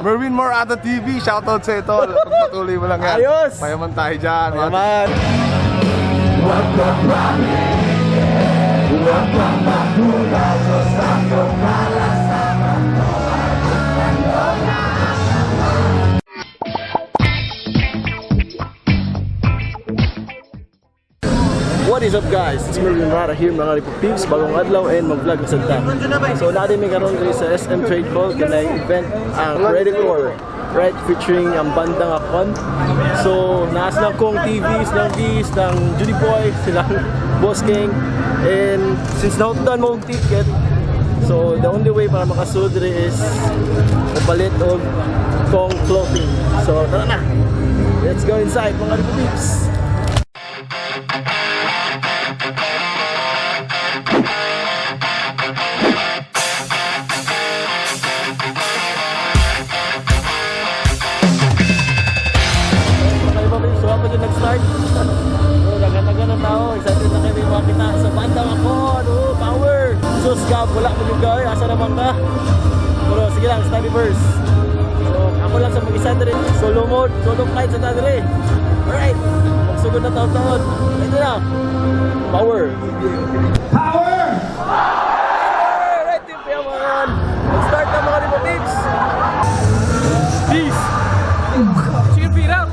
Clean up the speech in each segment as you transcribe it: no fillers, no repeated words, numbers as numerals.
Merwin Morata TV, shoutout sa ito. Pagpatuloy mo lang yan. Ayos! Mayaman tayo dyan. Mayaman! Huwag kang pamigil, huwag kang magulat sa iyong kalasaman. What is up guys? It's Merwin Morata here mga Ripo-Peeps, bagong adlaw and mag-vlog sa ta. So natin may karoon rin sa SM Trade Hall kanay event ang Predator, right, featuring ang bandang Coln. So naas lang Cong TV, silang V's, silang Judy Boy, silang Boss King. And since naututan mo ang ticket, so the only way para makasulod rin is mapalit o Cong clothing. So tara na! Let's go inside mga Ripo-Peeps! Nag-start. So, dagan-dagan ng tao. Excited na kayo makita sa bandang Coln. Oh, power! So, scab, wala mo yung gawin. Asa naman ka? Pero, sige lang, study first. So, ako lang sa mag-isa rin. Solo mode, solo flight sa tadre. Alright, magsugod na taon-taon. Ito na. Power! Power! Alright, team Piyaman. Mag-start na mga Ripo-Peeps. Peace! Cheer it up!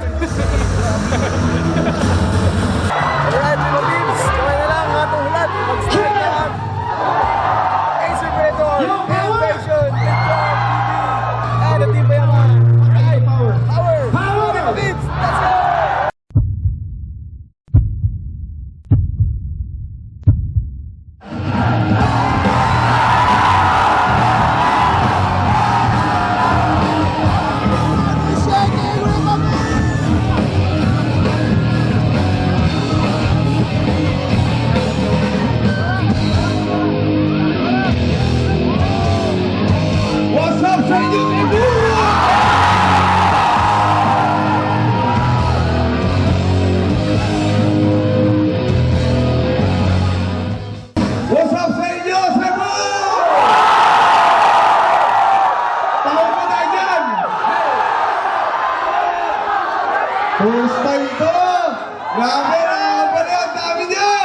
Alright, mga beams, kamay na lang ang atong hulat. Mag-start na lang. Acer Predator, Innovation, Cong TV, and the Team Piyaman. Alright, power! Power! Mga beams, let's go! First time to! Grabe na! Pari ang dami niyo!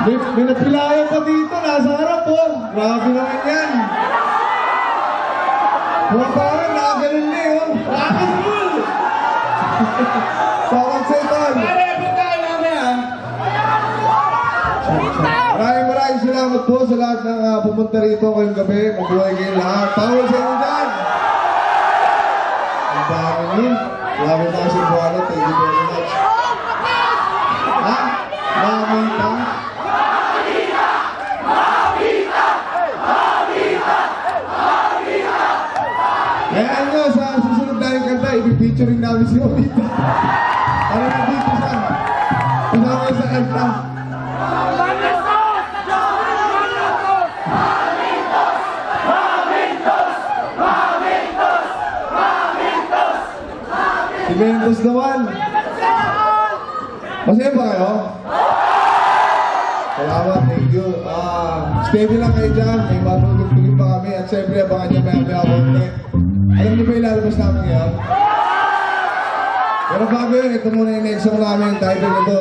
May napilayan pa dito, nasa harap po. Grabe naman yan. Mga parang nakagalan na yun. Lakas full! Sawag sa ito. Pare-epot tayo mamaya. Maraming salamat po sa lahat ng pumunta rito ngayong gabi. Mabuhay kayong lahat. Power sa inyo dyan! Ang dami nun. Grabe na kasi buwan. Thank you very much. Ha? Mamita? Kaya nyo, sa susunod na yung kanta, i-featuring namin si Mamita. Para na dito siya. Kasama sa kanta. Si Mentos naman. Masaya ba kayo? Salamat, thank you. Steady lang kayo dyan. May matulog-tulog pa kami. At siyempre, abangan nyo may konti. Alam niyo ba ilalabas namin ngayon? Pero bago yun, ito muna yung next song namin. Ang title nito.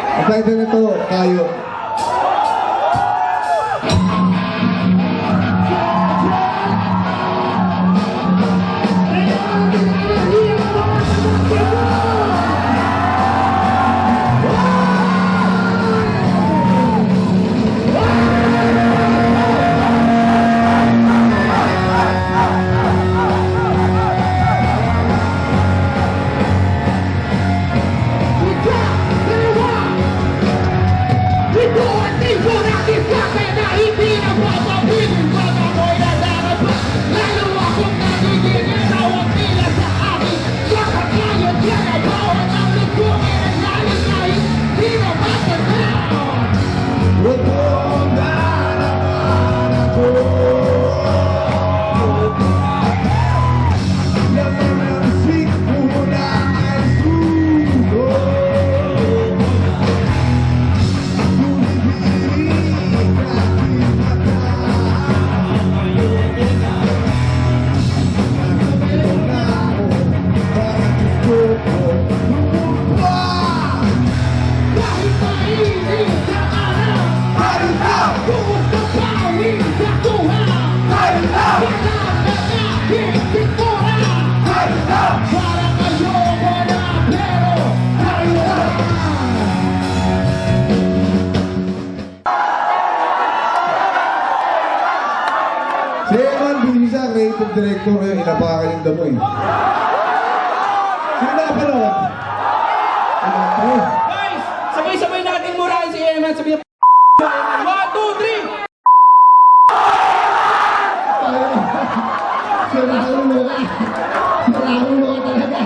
Ang title nito, Kayo. director ngayon, inapakan yung damo eh. Sino nakapanood? Guys, sabay-sabay natin murahin si Eman. Sabi niya, 1, 2, 3! Sirang luka. Sirang luka talaga.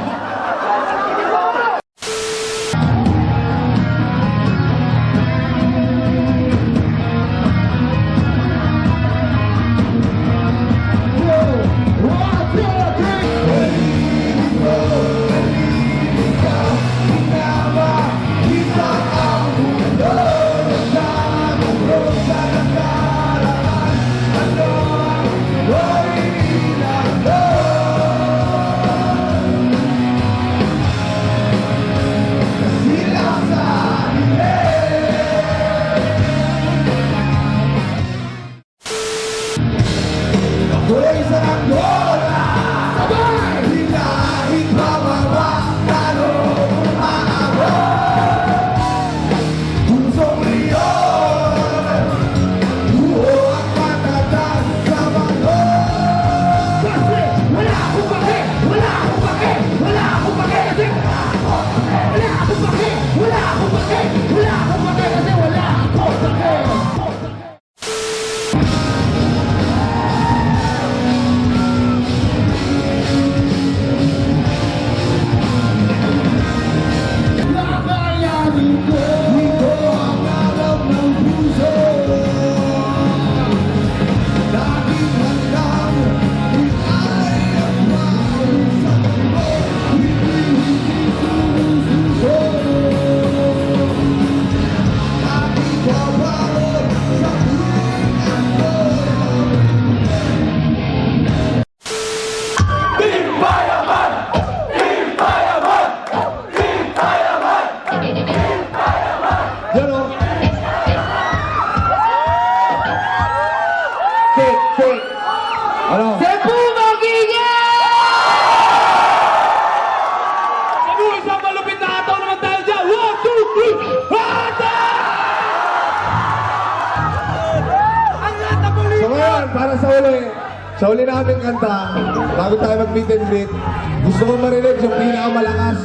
Sa uli namin kanta, bago tayo mag-meet and greet, gusto ko marinig yung pinakamalakas.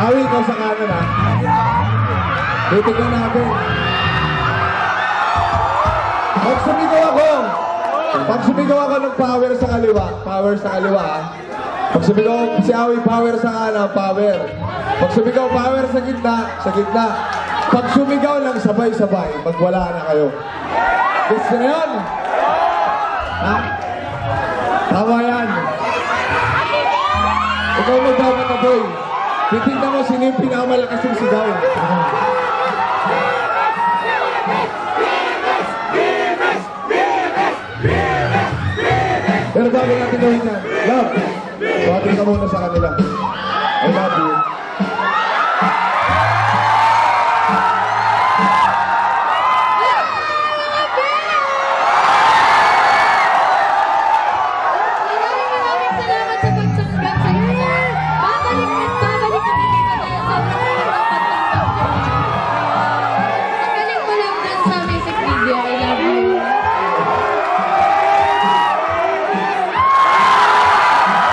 Awi, ikaw sa kanan ha. Titignan natin. Pag sumigaw ako ng power sa kaliwa ha. Pag sumigaw si Awi, power sa kanan, power. Pag sumigaw power sa gitna. Pag sumigaw lang sabay-sabay, magwala na kayo. Gusto na yun? Ha? Tama yan. Ikaw magbabat na boy. Titignan mo sino yung pinakamalakas yung sigaw. Pero bago natin gawin yan, love, bawatin ka muna sa kanila. I love you.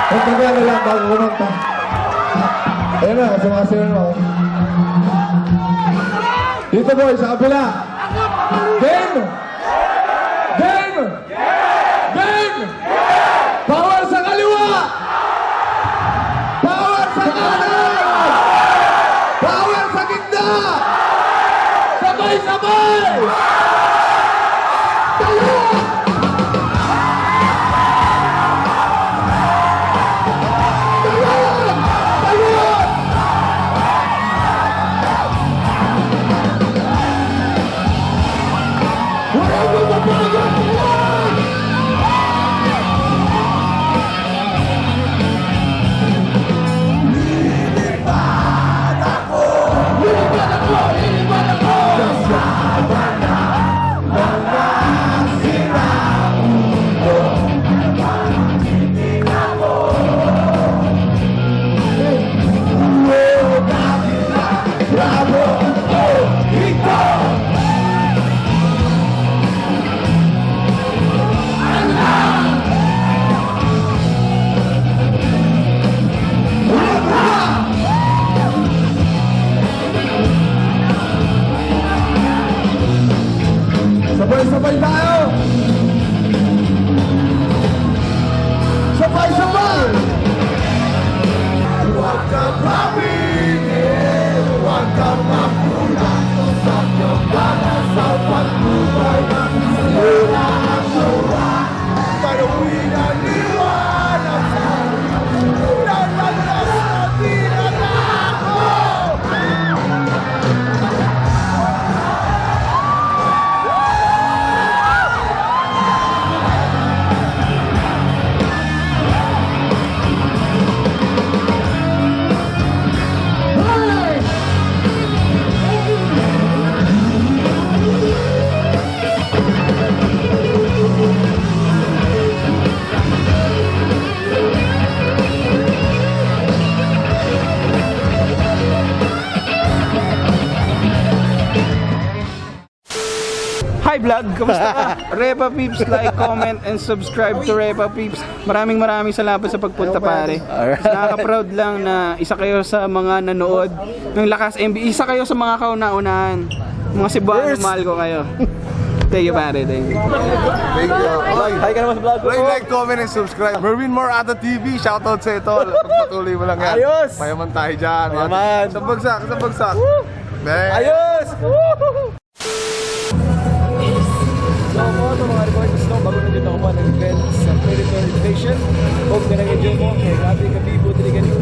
Pagkagala lang bago kumanta. Ayan na, sumasayo mo. Dito boy, sa kabila. Game! Game! Game! Power sa kaliwa! Power sa kanan! Power sa gitna! Sabay-sabay! Dalawa! Sabay tayo! Sabay! Huwag kang pamingin, huwag kang mapunan, sa iyong para sa pagbuhay ng sila ang luwa. Paluin ang liwanag sa nalalas na tinatako. Hi vlog, kamusta ka? Repa Peeps, like, comment, and subscribe to Repa Peeps. Maraming salamat sa pagpunta pare. Nakaka-proud lang na isa kayo sa mga nanood ng Lakas MB. Isa kayo sa mga kauna-unahan. Mga Cebuano, mahal ko kayo. Thank you pare, thank you. Thank you. Hi ka naman sa vlog ko. Like, comment, and subscribe. Merwin More Ata TV, shoutout sa ito. Pagpatuloy mo lang yan. Ayos! Mayaman tayo dyan. Mayaman. Sa bagsak. Ayos! So ako mga reporters no, bago na dito ako pa nag-event sa Predator Invasion. Hope na nag-enjoy mo. Kaya grabe kami, buti rin ganito.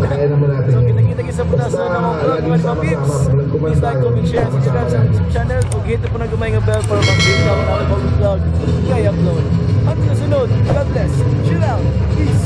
So kita-kita sa punas na mga vlog mga peeps. Please like, comment, share, subscribe sa YouTube channel. Kung hit po na gumay ng bell para mag-update ka ng mga vlog. Kaya upload. At sunod, God bless. Chill out. Peace.